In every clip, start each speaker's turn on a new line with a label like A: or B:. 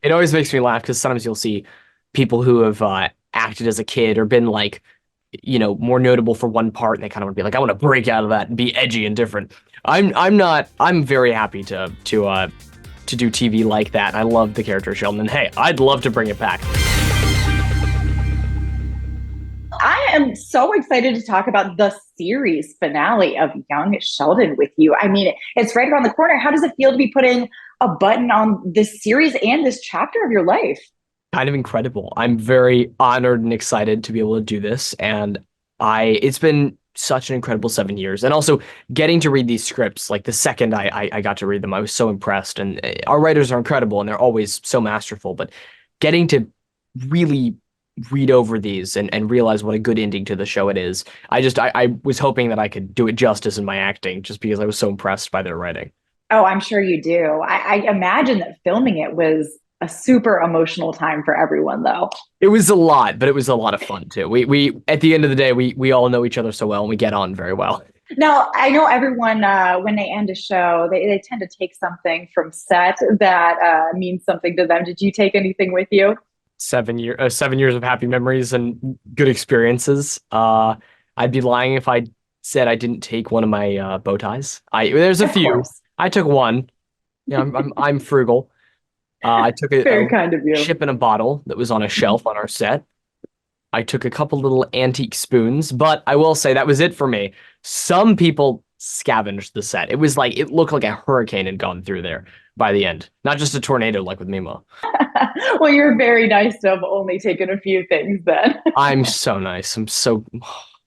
A: It always makes me laugh because sometimes you'll see people who have acted as a kid or been like, more notable for one part, and they kind of want to be like, I want to break out of that and be edgy and different. I'm not. I'm very happy to do TV like that. I love the character of Sheldon, and hey, I'd love to bring it back.
B: I am so excited to talk about the series finale of Young Sheldon with you. I mean, it's right around the corner. How does it feel to be putting a button on this series and this chapter of your life?
A: Kind of incredible. I'm very honored and excited to be able to do this, and it's been such an incredible 7 years. And also getting to read these scripts, like the second I got to read them, I was so impressed. And our writers are incredible and they're always so masterful, but getting to really read over these and realize what a good ending to the show it is. I was hoping that I could do it justice in my acting just because I was so impressed by their writing.
B: Oh, I'm sure you do. I imagine that filming it was a super emotional time for everyone, though.
A: It was a lot, but it was a lot of fun too. We at the end of the day, we all know each other so well and we get on very well.
B: Now, I know everyone, when they end a show, they tend to take something from set that means something to them. Did you take anything with you?
A: 7 years of happy memories and good experiences. I'd be lying if I said I didn't take one of my bow ties. There's a
B: Of
A: few.
B: course.
A: I took one. Yeah, I'm frugal. I took
B: Very
A: a
B: kind of you.
A: ship in a bottle that was on a shelf on our set. I took a couple little antique spoons, but I will say that was it for me. Some people scavenged the set. It was like it looked like a hurricane had gone through there by the end, not just a tornado like with Mima.
B: Well, you're very nice to have only taken a few things then.
A: I'm so nice.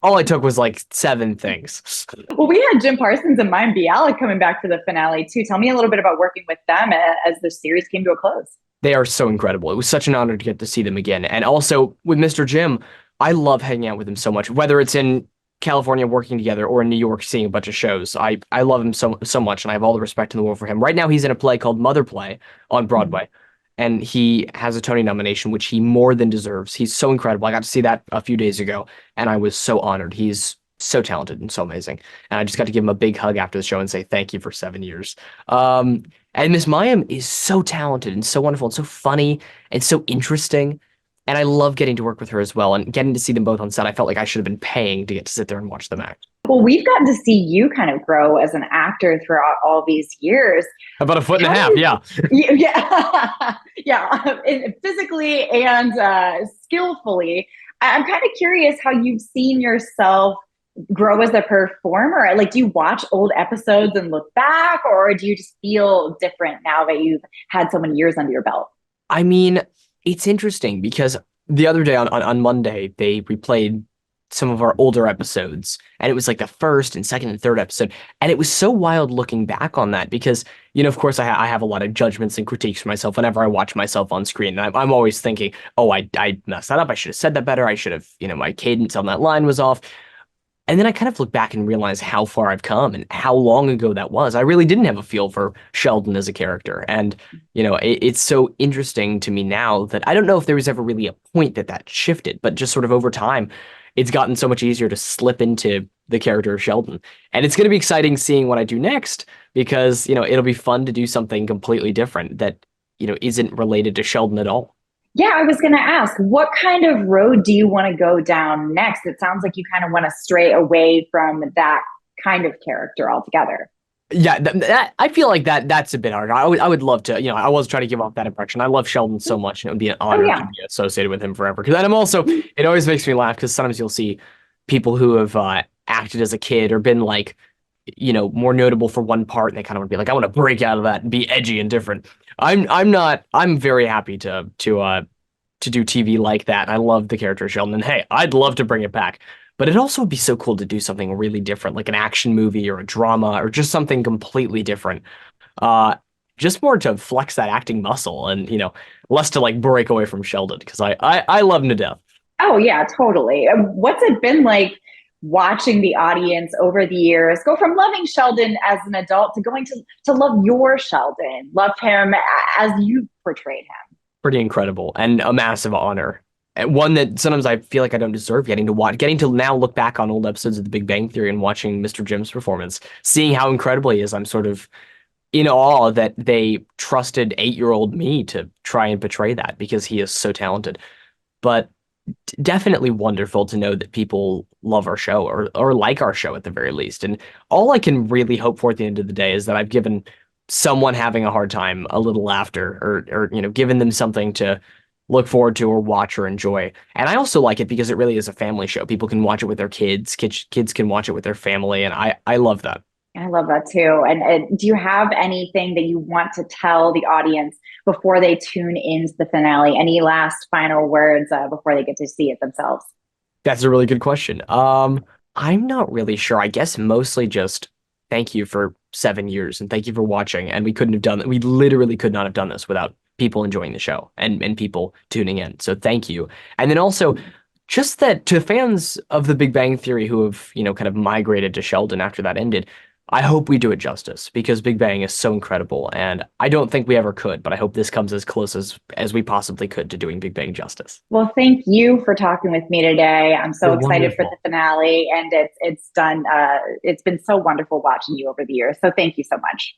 A: All I took was like 7 things.
B: Well, we had Jim Parsons and Mayim Bialik coming back for the finale too. Tell me a little bit about working with them as the series came to a close.
A: They are so incredible. It was such an honor to get to see them again. And also with Mr. Jim, I love hanging out with him so much, whether it's in California working together or in New York seeing a bunch of shows. I love him so much, and I have all the respect in the world for him. Right now, he's in a play called Mother Play on Broadway, and he has a Tony nomination, which he more than deserves. He's so incredible. I got to see that a few days ago, and I was so honored. He's so talented and so amazing. And I just got to give him a big hug after the show and say thank you for 7 years. And Miss Mayim is so talented and so wonderful and so funny and so interesting. And I love getting to work with her as well, and getting to see them both on set. I felt like I should have been paying to get to sit there and watch them act.
B: Well, we've gotten to see you kind of grow as an actor throughout all these years.
A: About a foot and a half, yeah.
B: Yeah, yeah, physically and skillfully. I'm kind of curious how you've seen yourself grow as a performer. Like, do you watch old episodes and look back, or do you just feel different now that you've had so many years under your belt?
A: I mean, it's interesting because the other day on Monday, they replayed some of our older episodes, and it was like the first and second and third episode. And it was so wild looking back on that because, of course, I have a lot of judgments and critiques for myself whenever I watch myself on screen. And I'm always thinking, oh, I messed that up. I should have said that better. I should have, my cadence on that line was off. And then I kind of look back and realize how far I've come and how long ago that was. I really didn't have a feel for Sheldon as a character. And, it's so interesting to me now that I don't know if there was ever really a point that shifted, but just sort of over time, it's gotten so much easier to slip into the character of Sheldon. And it's going to be exciting seeing what I do next because, it'll be fun to do something completely different that, isn't related to Sheldon at all.
B: Yeah, I was going to ask, what kind of road do you want to go down next? It sounds like you kind of want to stray away from that kind of character altogether.
A: Yeah, I feel like that's a bit hard. I would love to, I was trying to give off that impression. I love Sheldon so much, and it would be an honor to be associated with him forever. Because I'm also, it always makes me laugh because sometimes you'll see people who have acted as a kid or been like, more notable for one part, and they kind of want to be like, I want to break out of that and be edgy and different. I'm very happy to do TV like that. I love the character of Sheldon, and hey, I'd love to bring it back. But it'd also be so cool to do something really different, like an action movie or a drama or just something completely different. Just more to flex that acting muscle and, less to like break away from Sheldon because I love him to death.
B: Oh, yeah, totally. What's it been like watching the audience over the years go from loving Sheldon as an adult to going to love your Sheldon, love him as you portrayed him?
A: Pretty incredible and a massive honor. And one that sometimes I feel like I don't deserve getting to now look back on old episodes of The Big Bang Theory and watching Mr. Jim's performance, seeing how incredible he is. I'm sort of in awe that they trusted 8-year-old me to try and portray that because he is so talented. But definitely wonderful to know that people love our show or like our show at the very least. And all I can really hope for at the end of the day is that I've given someone having a hard time a little laughter or given them something to look forward to or watch or enjoy. And I also like it because it really is a family show. People can watch it with their kids. Kids can watch it with their family, and I love that.
B: I love that too. And do you have anything that you want to tell the audience before they tune into the finale? Any last final words before they get to see it themselves?
A: That's a really good question. I'm not really sure. I guess mostly just thank you for 7 years and thank you for watching. And we couldn't have done that. We literally could not have done this without people enjoying the show and people tuning in. So thank you. And then also just that to fans of The Big Bang Theory who have, kind of migrated to Sheldon after that ended, I hope we do it justice because Big Bang is so incredible. And I don't think we ever could, but I hope this comes as close as we possibly could to doing Big Bang justice.
B: Well, thank you for talking with me today. I'm so
A: You're
B: excited for the
A: wonderful.
B: finale, and it's been so wonderful watching you over the years. So thank you so much.